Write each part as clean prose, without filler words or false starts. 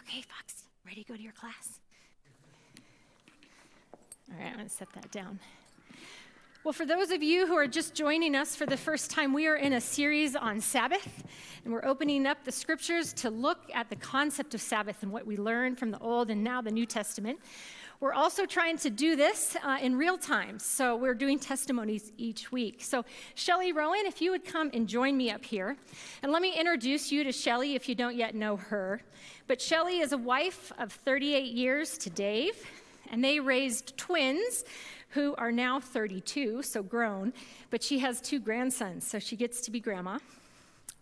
Okay, Fox, ready to go to your class? All right, I'm going to set that down. Well, for those of you who are just joining us for the first time, we are in a series on Sabbath, and we're opening up the scriptures to look at the concept of Sabbath and what we learned from the Old and now the New Testament. We're also trying to do this in real time, so we're doing testimonies each week. So Shelley Rowan, if you would come and join me up here, and let me introduce you to Shelley if you don't yet know her. But Shelley is a wife of 38 years to Dave, and they raised twins who are now 32, so grown, but she has 2 grandsons, so she gets to be grandma.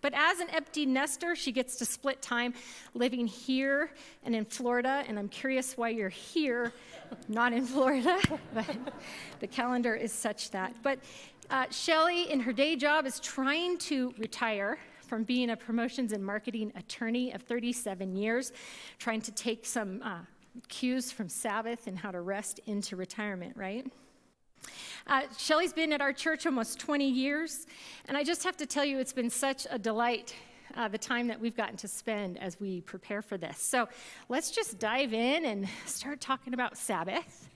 But as an empty nester, she gets to split time living here and in Florida, and I'm curious why you're here, not in Florida, but the calendar is such that. But Shelley, in her day job, is trying to retire from being a promotions and marketing attorney of 37 years, trying to take some cues from Sabbath and how to rest into retirement, right? Shelley's been at our church almost 20 years, and I just have to tell you, it's been such a delight, the time that we've gotten to spend as we prepare for this. So let's just dive in and start talking about Sabbath.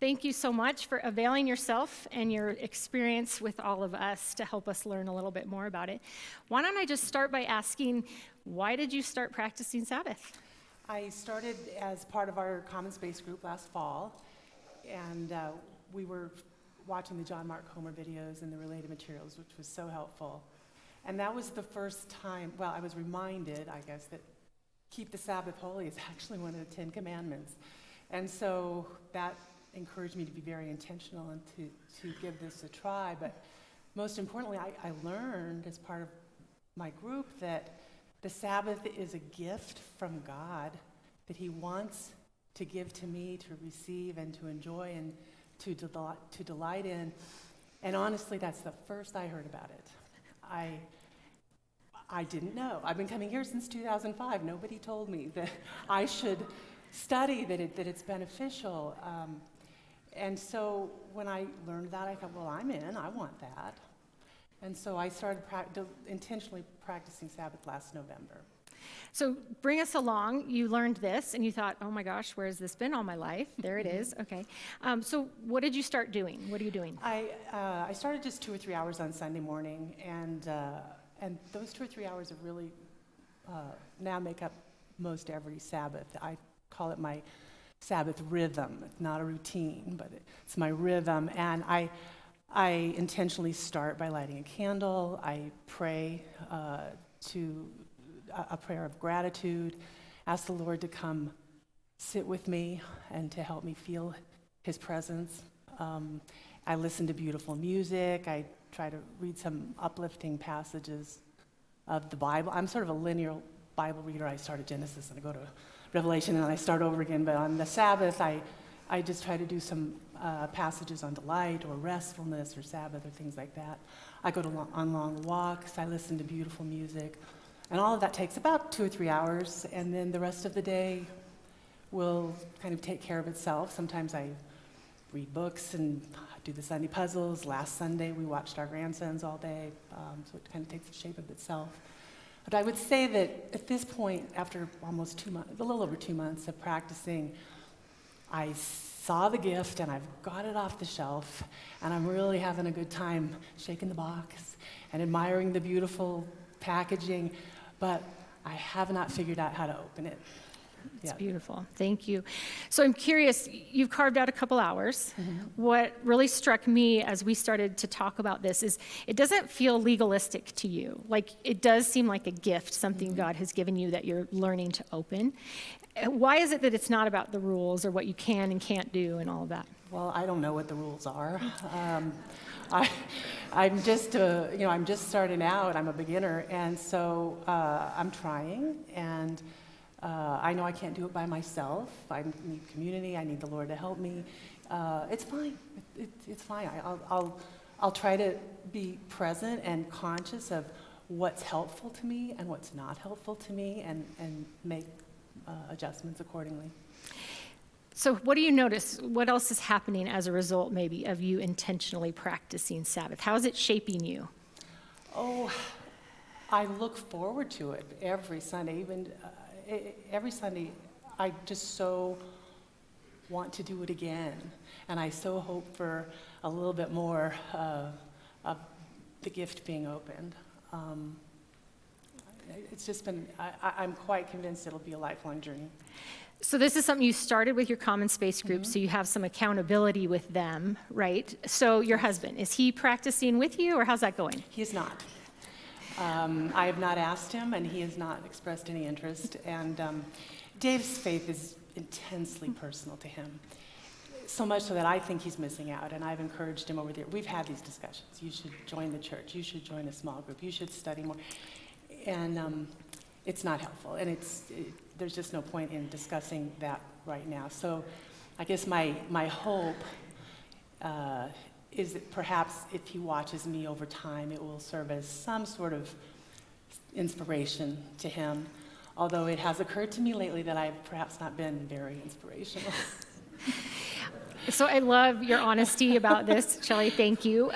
Thank you so much for availing yourself and your experience with all of us to help us learn a little bit more about it. Why don't I just start by asking, why did you start practicing Sabbath? I started as part of our Common Space group last fall, and we were watching the John Mark Comer videos and the related materials, which was so helpful. And that was the first time, well, I was reminded, I guess, that keep the Sabbath holy is actually one of the 10 Commandments. And so that encouraged me to be very intentional and to give this a try. But most importantly, I learned as part of my group that the Sabbath is a gift from God that he wants to give to me, to receive and to enjoy and to delight in. And honestly, that's the first I heard about it. I didn't know. I've been coming here since 2005. Nobody told me that I should study, that it's beneficial. And so when I learned that, I thought, well, I'm in. I want that. And so I started intentionally practicing Sabbath last November. So bring us along. You learned this, and you thought, oh my gosh, where has this been all my life? There it is. Okay. So what did you start doing? What are you doing? I started just 2 or 3 hours on Sunday morning, and those 2 or 3 hours have really now make up most every Sabbath. I call it my Sabbath rhythm. It's not a routine, but it's my rhythm. And I intentionally start by lighting a candle. I pray a prayer of gratitude, ask the Lord to come sit with me and to help me feel his presence. I listen to beautiful music. I try to read some uplifting passages of the Bible. I'm sort of a linear Bible reader. I start at Genesis and I go to Revelation and I start over again. But on the Sabbath, I just try to do some passages on delight or restfulness or Sabbath or things like that. I go on long walks. I listen to beautiful music. And all of that takes about 2 or 3 hours, and then the rest of the day will kind of take care of itself. Sometimes I read books and do the Sunday puzzles. Last Sunday, we watched our grandsons all day, so it kind of takes the shape of itself. But I would say that at this point, after almost 2 months, a little over 2 months of practicing, I saw the gift, and I've got it off the shelf, and I'm really having a good time shaking the box and admiring the beautiful packaging. But I have not figured out how to open it. It's beautiful. Thank you. So I'm curious, you've carved out a couple hours. Mm-hmm. What really struck me as we started to talk about this is it doesn't feel legalistic to you. Like, it does seem like a gift, something God has given you that you're learning to open. Why is it that it's not about the rules or what you can and can't do and all of that? Well, I don't know what the rules are. I'm just starting out. I'm a beginner, and so I'm trying, and I know I can't do it by myself. I need community. I need the Lord to help me. It's fine. It's fine. I'll try to be present and conscious of what's helpful to me and what's not helpful to me, and make adjustments accordingly. So what do you notice? What else is happening as a result, maybe, of you intentionally practicing Sabbath? How is it shaping you? Oh, I look forward to it every Sunday. Even every Sunday I just so want to do it again. And I so hope for a little bit more of the gift being opened. It's just been, I'm quite convinced it'll be a lifelong journey. So this is something you started with your common space group, so you have some accountability with them, right? So your husband, is he practicing with you, or how's that going? He is not. I have not asked him, and he has not expressed any interest. And Dave's faith is intensely personal to him, so much so that I think he's missing out, and I've encouraged him over there. We've had these discussions. You should join the church. You should join a small group. You should study more. And it's not helpful, and there's just no point in discussing that right now. So I guess my hope is that perhaps if he watches me over time, it will serve as some sort of inspiration to him, although it has occurred to me lately that I've perhaps not been very inspirational. So I love your honesty about this, Shelley, thank you.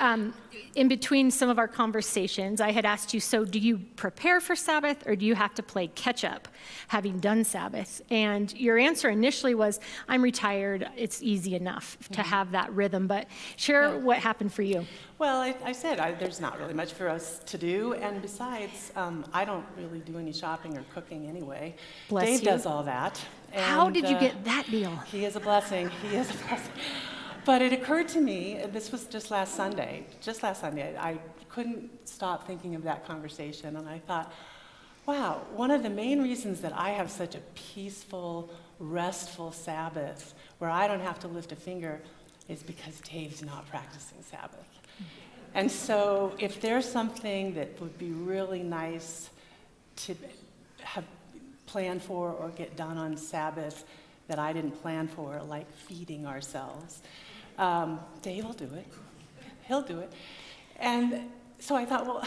In between some of our conversations, I had asked you, so do you prepare for Sabbath, or do you have to play catch up, having done Sabbath? And your answer initially was, I'm retired, it's easy enough to have that rhythm, but share what happened for you. Well, I said there's not really much for us to do, and besides, I don't really do any shopping or cooking anyway. Bless Dave you. does all that. How and, did you get that deal? He is a blessing. He is a blessing. But it occurred to me, this was just last Sunday, I couldn't stop thinking of that conversation, and I thought, wow, one of the main reasons that I have such a peaceful, restful Sabbath, where I don't have to lift a finger, is because Dave's not practicing Sabbath. And so if there's something that would be really nice to have planned for or get done on Sabbath that I didn't plan for, like feeding ourselves, Dave will do it. He'll do it. And so I thought, well,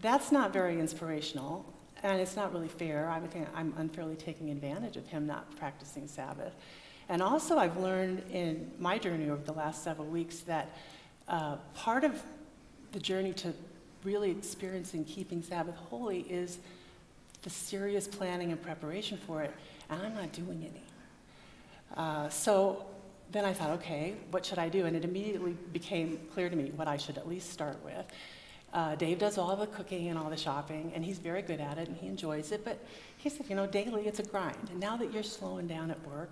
that's not very inspirational, and it's not really fair. I'm unfairly taking advantage of him not practicing Sabbath. And also I've learned in my journey over the last several weeks that part of the journey to really experiencing keeping Sabbath holy is the serious planning and preparation for it, and I'm not doing any. So then I thought, okay, what should I do? And it immediately became clear to me what I should at least start with. Dave does all the cooking and all the shopping, and he's very good at it, and he enjoys it, but he said, daily it's a grind. And now that you're slowing down at work,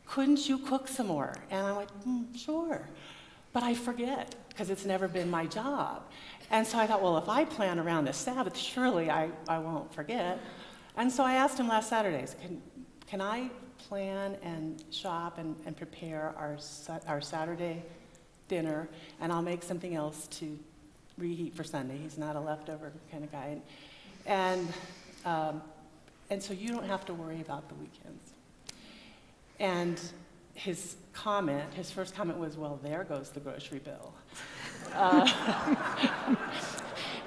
couldn't you cook some more? And I'm like, sure. But I forget, because it's never been my job. And so I thought, well, if I plan around the Sabbath, surely I won't forget. And so I asked him last Saturdays, can I plan and shop and prepare our Saturday dinner, and I'll make something else to reheat for Sunday. He's not a leftover kind of guy. And so you don't have to worry about the weekends. And his first comment was, well, there goes the grocery bill.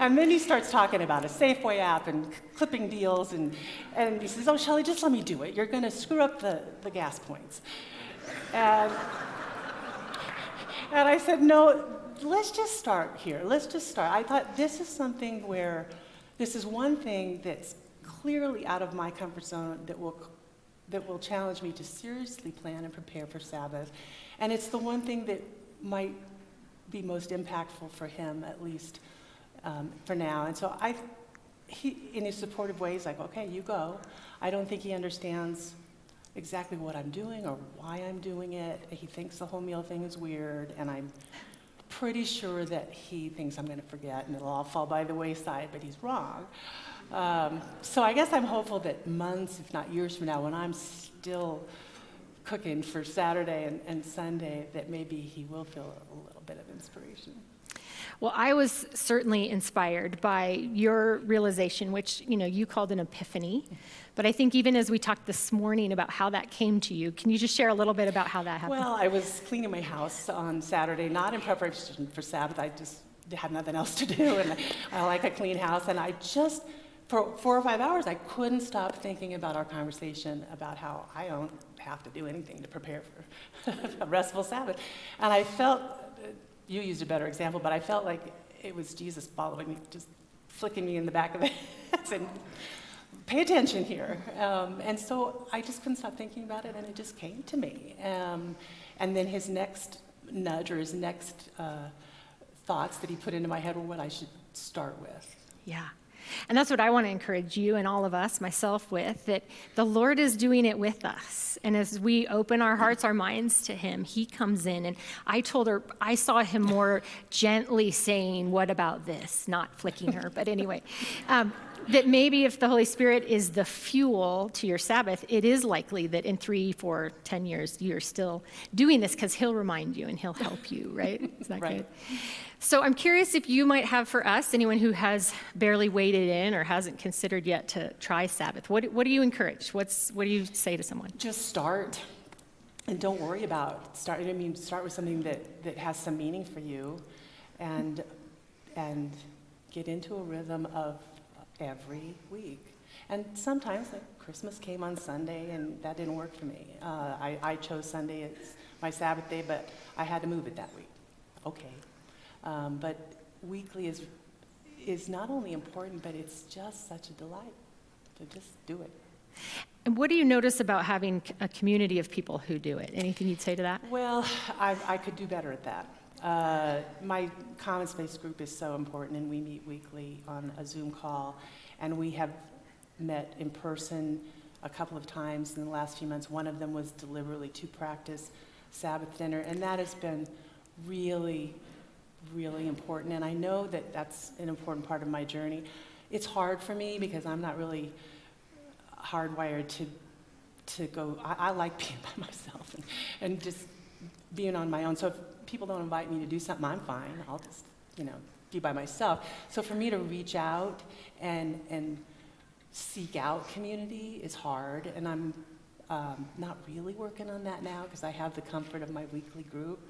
And then he starts talking about a Safeway app and clipping deals, and he says, oh, Shelley, just let me do it. You're going to screw up the gas points. And I said, no, let's just start here. Let's just start. I thought this is one thing that's clearly out of my comfort zone that will challenge me to seriously plan and prepare for Sabbath. And it's the one thing that might be most impactful for him, at least for now. And so he, in his supportive way, he's like, okay, you go. I don't think he understands exactly what I'm doing or why I'm doing it. He thinks the whole meal thing is weird, and I'm pretty sure that he thinks I'm going to forget and it'll all fall by the wayside, but he's wrong. So I guess I'm hopeful that months, if not years from now, when I'm still cooking for Saturday and Sunday, that maybe he will feel a little bit of inspiration. Well, I was certainly inspired by your realization, which, you called an epiphany. But I think even as we talked this morning about how that came to you, can you just share a little bit about how that happened? Well, I was cleaning my house on Saturday, not in preparation for Sabbath. I just had nothing else to do, and I like a clean house. And I just, for 4 or 5 hours, I couldn't stop thinking about our conversation about how I don't have to do anything to prepare for a restful Sabbath. And I felt, you used a better example, but I felt like it was Jesus following me, just flicking me in the back of the head, saying, pay attention here. And so I just couldn't stop thinking about it, and it just came to me. And then his next nudge, or his next thoughts that he put into my head were what I should start with. Yeah. And that's what I want to encourage you and all of us, myself, with, that the Lord is doing it with us. And as we open our hearts, our minds to him, he comes in. And I told her, I saw him more gently saying, what about this? Not flicking her, but anyway. That maybe if the Holy Spirit is the fuel to your Sabbath, it is likely that in 3, 4, 10 years, you're still doing this because he'll remind you and he'll help you, right? Is that Right. good? So I'm curious if you might have for us, anyone who has barely waded in or hasn't considered yet to try Sabbath, what do you encourage? What do you say to someone? Just start, and don't worry about start with something that has some meaning for you, and get into a rhythm of every week. And sometimes, like Christmas came on Sunday, and that didn't work for me. I chose Sunday as my Sabbath day, but I had to move it that week. Okay. But weekly is not only important, but it's just such a delight. So just do it. And what do you notice about having a community of people who do it? Anything you'd say to that? Well, I could do better at that. My common space group is so important, and we meet weekly on a Zoom call, and we have met in person a couple of times in the last few months. One of them was deliberately to practice Sabbath dinner, and that has been really, really important. And I know that that's an important part of my journey. It's hard for me because I'm not really hardwired to go. I like being by myself and just being on my own. So if people don't invite me to do something, I'm fine. I'll just, be by myself. So for me to reach out and seek out community is hard, and I'm not really working on that now because I have the comfort of my weekly group,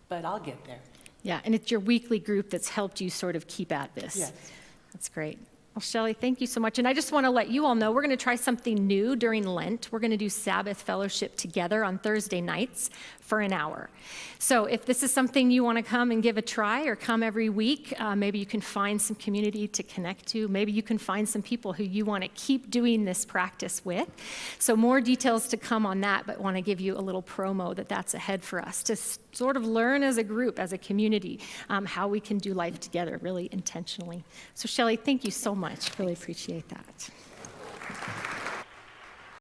but I'll get there. Yeah, and it's your weekly group that's helped you sort of keep at this. Yes. That's great. Well, Shelley, thank you so much. And I just want to let you all know we're going to try something new during Lent. We're going to do Sabbath Fellowship together on Thursday nights for an hour. So if this is something you want to come and give a try, or come every week, maybe you can find some community to connect to. Maybe you can find some people who you want to keep doing this practice with. So more details to come on that, but want to give you a little promo that's ahead for us to sort of learn as a group, as a community, how we can do life together really intentionally. So Shelley, thank you so much. Really appreciate that.